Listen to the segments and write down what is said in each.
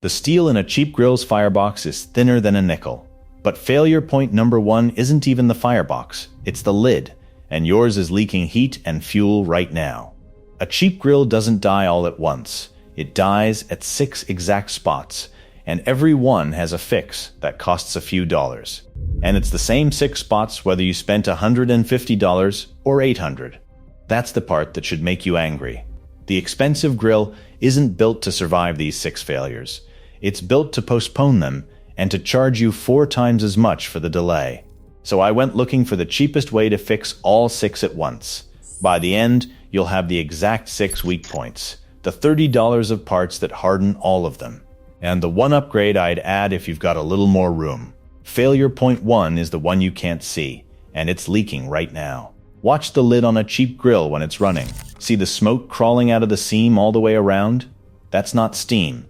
The steel in a cheap grill's firebox is thinner than a nickel. But failure point number one isn't even the firebox, it's the lid, and yours is leaking heat and fuel right now. A cheap grill doesn't die all at once. It dies at 6 exact spots, and every one has a fix that costs a few dollars. And it's the same 6 spots whether you spent $150 or $800. That's the part that should make you angry. The expensive grill isn't built to survive these 6 failures. It's built to postpone them and to charge you 4 times as much for the delay. So I went looking for the cheapest way to fix all 6 at once. By the end, you'll have the exact 6 weak points, the $30 of parts that harden all of them, and the one upgrade I'd add if you've got a little more room. Failure point 1 is the one you can't see, and it's leaking right now. Watch the lid on a cheap grill when it's running. See the smoke crawling out of the seam all the way around? That's not steam.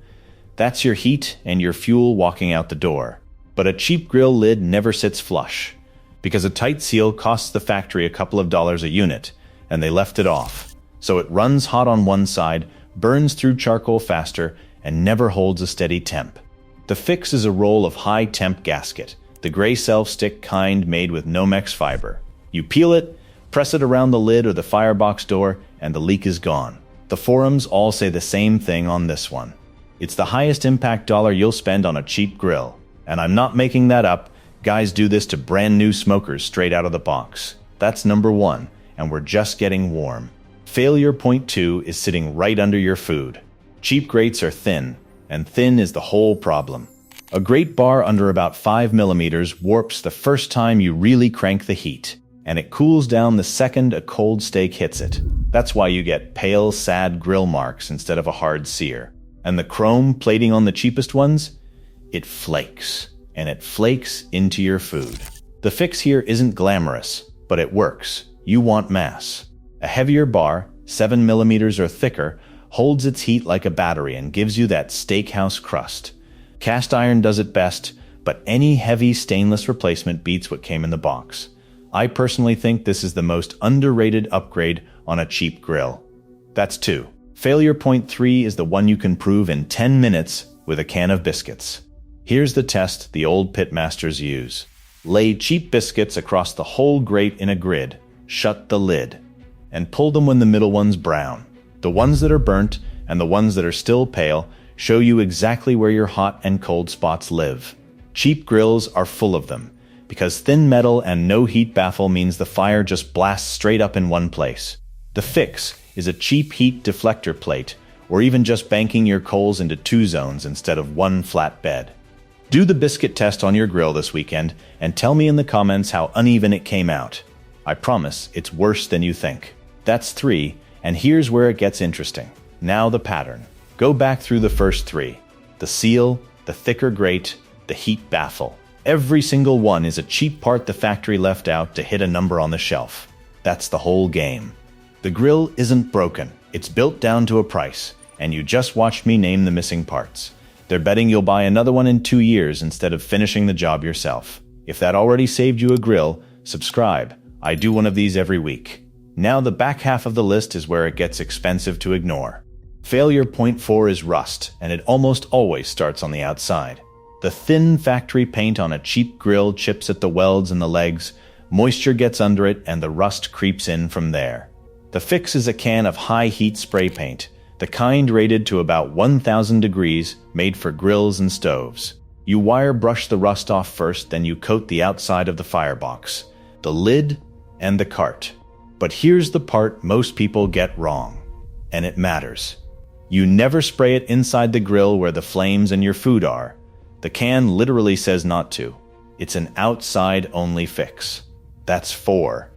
That's your heat and your fuel walking out the door. But a cheap grill lid never sits flush, because a tight seal costs the factory a couple of dollars a unit, and they left it off. So it runs hot on one side, burns through charcoal faster, and never holds a steady temp. The fix is a roll of high-temp gasket, the gray self-stick kind made with Nomex fiber. You peel it, press it around the lid or the firebox door, and the leak is gone. The forums all say the same thing on this one. It's the highest impact dollar you'll spend on a cheap grill. And I'm not making that up. Guys do this to brand new smokers straight out of the box. That's number 1, and we're just getting warm. Failure point 2 is sitting right under your food. Cheap grates are thin, and thin is the whole problem. A grate bar under about 5 millimeters warps the first time you really crank the heat, and it cools down the second a cold steak hits it. That's why you get pale, sad grill marks instead of a hard sear. And the chrome plating on the cheapest ones? It flakes, and it flakes into your food. The fix here isn't glamorous, but it works. You want mass. A heavier bar, 7 millimeters or thicker, holds its heat like a battery and gives you that steakhouse crust. Cast iron does it best, but any heavy stainless replacement beats what came in the box. I personally think this is the most underrated upgrade on a cheap grill. That's 2. Failure point 3 is the one you can prove in 10 minutes with a can of biscuits. Here's the test the old pitmasters use. Lay cheap biscuits across the whole grate in a grid, shut the lid, and pull them when the middle one's brown. The ones that are burnt and the ones that are still pale show you exactly where your hot and cold spots live. Cheap grills are full of them, because thin metal and no heat baffle means the fire just blasts straight up in one place. The fix is a cheap heat deflector plate, or even just banking your coals into 2 zones instead of 1 flat bed. Do the biscuit test on your grill this weekend and tell me in the comments how uneven it came out. I promise it's worse than you think. That's 3, and here's where it gets interesting. Now the pattern. Go back through the first 3. The seal, the thicker grate, the heat baffle. Every single one is a cheap part the factory left out to hit a number on the shelf. That's the whole game. The grill isn't broken. It's built down to a price, and you just watched me name the missing parts. They're betting you'll buy another one in 2 years instead of finishing the job yourself. If that already saved you a grill, subscribe. I do one of these every week. Now the back half of the list is where it gets expensive to ignore. Failure point 4 is rust, and it almost always starts on the outside. The thin factory paint on a cheap grill chips at the welds and the legs, moisture gets under it, and the rust creeps in from there. The fix is a can of high-heat spray paint, the kind rated to about 1,000 degrees, made for grills and stoves. You wire brush the rust off first, then you coat the outside of the firebox, the lid, and the cart. But here's the part most people get wrong, and it matters. You never spray it inside the grill where the flames and your food are. The can literally says not to. It's an outside-only fix. That's 4.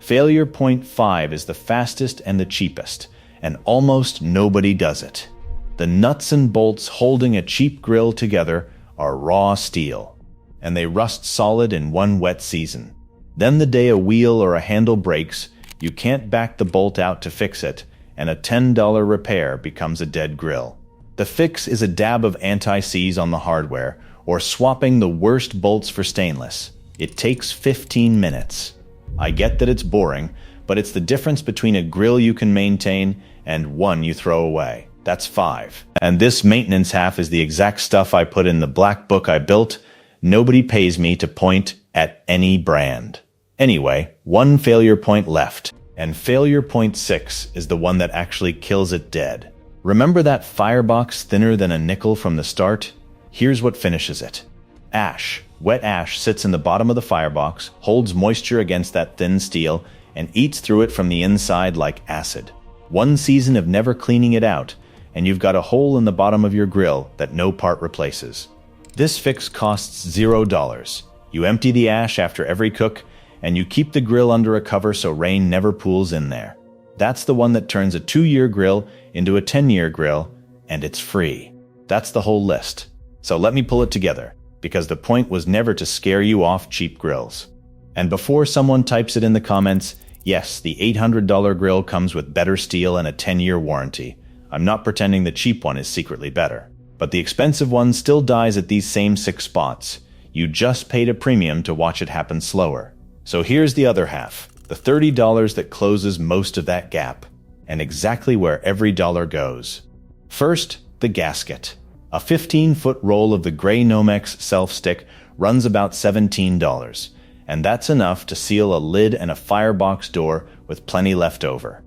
Failure point 5 is the fastest and the cheapest, and almost nobody does it. The nuts and bolts holding a cheap grill together are raw steel, and they rust solid in 1 wet season. Then the day a wheel or a handle breaks, you can't back the bolt out to fix it, and a $10 repair becomes a dead grill. The fix is a dab of anti-seize on the hardware, or swapping the worst bolts for stainless. It takes 15 minutes. I get that it's boring, but it's the difference between a grill you can maintain and one you throw away. That's 5. And this maintenance half is the exact stuff I put in the black book I built. Nobody pays me to point at any brand. Anyway, 1 failure point left, and failure point 6 is the one that actually kills it dead. Remember that firebox thinner than a nickel from the start? Here's what finishes it. Ash. Wet ash sits in the bottom of the firebox, holds moisture against that thin steel, and eats through it from the inside like acid. 1 season of never cleaning it out, and you've got a hole in the bottom of your grill that no part replaces. This fix costs $0. You empty the ash after every cook, and you keep the grill under a cover so rain never pools in there. That's the one that turns a 2-year grill into a 10-year grill, and it's free. That's the whole list. So let me pull it together, because the point was never to scare you off cheap grills. And before someone types it in the comments, yes, the $800 grill comes with better steel and a 10-year warranty. I'm not pretending the cheap one is secretly better. But the expensive one still dies at these same 6 spots. You just paid a premium to watch it happen slower. So here's the other half, the $30 that closes most of that gap, and exactly where every dollar goes. First, the gasket. A 15-foot roll of the gray Nomex self-stick runs about $17, and that's enough to seal a lid and a firebox door with plenty left over.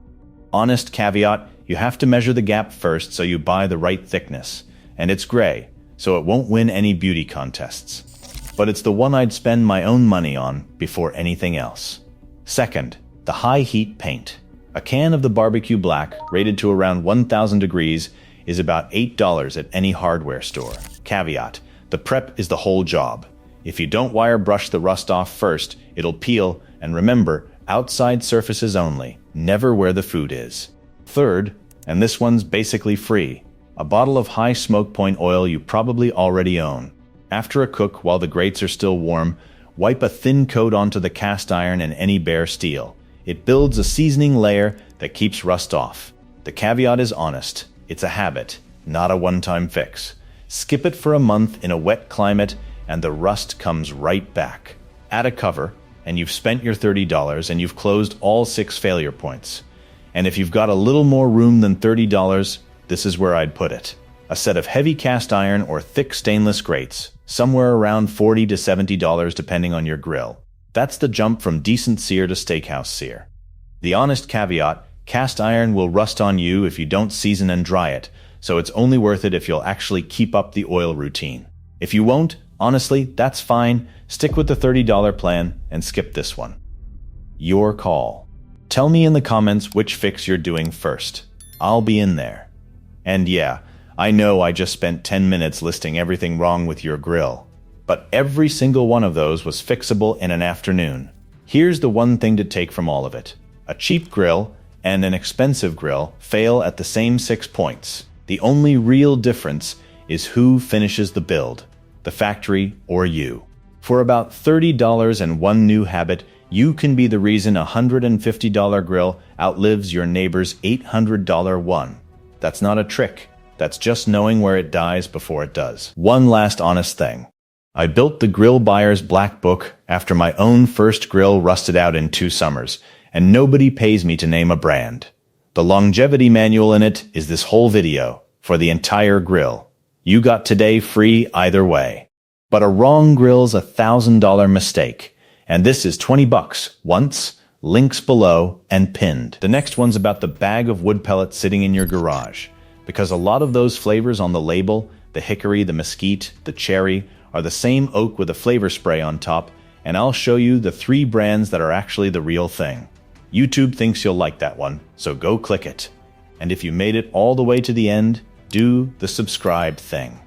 Honest caveat, you have to measure the gap first so you buy the right thickness, and it's gray, so it won't win any beauty contests. But it's the one I'd spend my own money on before anything else. Second, the high-heat paint. A can of the barbecue black, rated to around 1,000 degrees, is about $8 at any hardware store. Caveat, the prep is the whole job. If you don't wire brush the rust off first, it'll peel, and remember, outside surfaces only, never where the food is. Third, and this one's basically free, a bottle of high smoke point oil you probably already own. After a cook, while the grates are still warm, wipe a thin coat onto the cast iron and any bare steel. It builds a seasoning layer that keeps rust off. The caveat is honest. It's a habit, not a one-time fix. Skip it for a month in a wet climate, and the rust comes right back. Add a cover, and you've spent your $30 and you've closed all 6 failure points. And if you've got a little more room than $30, this is where I'd put it. A set of heavy cast iron or thick stainless grates, somewhere around $40 to $70 depending on your grill. That's the jump from decent sear to steakhouse sear. The honest caveat, cast iron will rust on you if you don't season and dry it, so it's only worth it if you'll actually keep up the oil routine. If you won't, honestly, that's fine. Stick with the $30 plan and skip this one. Your call. Tell me in the comments which fix you're doing first. I'll be in there. And yeah, I know I just spent 10 minutes listing everything wrong with your grill, but every single one of those was fixable in an afternoon. Here's the one thing to take from all of it. A cheap grill and an expensive grill fail at the same 6 points. The only real difference is who finishes the build, the factory or you. For about $30 and one new habit, you can be the reason a $150 grill outlives your neighbor's $800 one. That's not a trick. That's just knowing where it dies before it does. One last honest thing. I built the Grill Buyer's Black Book after my own first grill rusted out in 2 summers, and nobody pays me to name a brand. The longevity manual in it is this whole video for the entire grill. You got today free either way. But a wrong grill's a $1,000 mistake, and this is $20 once, links below and pinned. The next one's about the bag of wood pellets sitting in your garage, because a lot of those flavors on the label, the hickory, the mesquite, the cherry, are the same oak with a flavor spray on top, and I'll show you the 3 brands that are actually the real thing. YouTube thinks you'll like that one, so go click it. And if you made it all the way to the end, do the subscribe thing.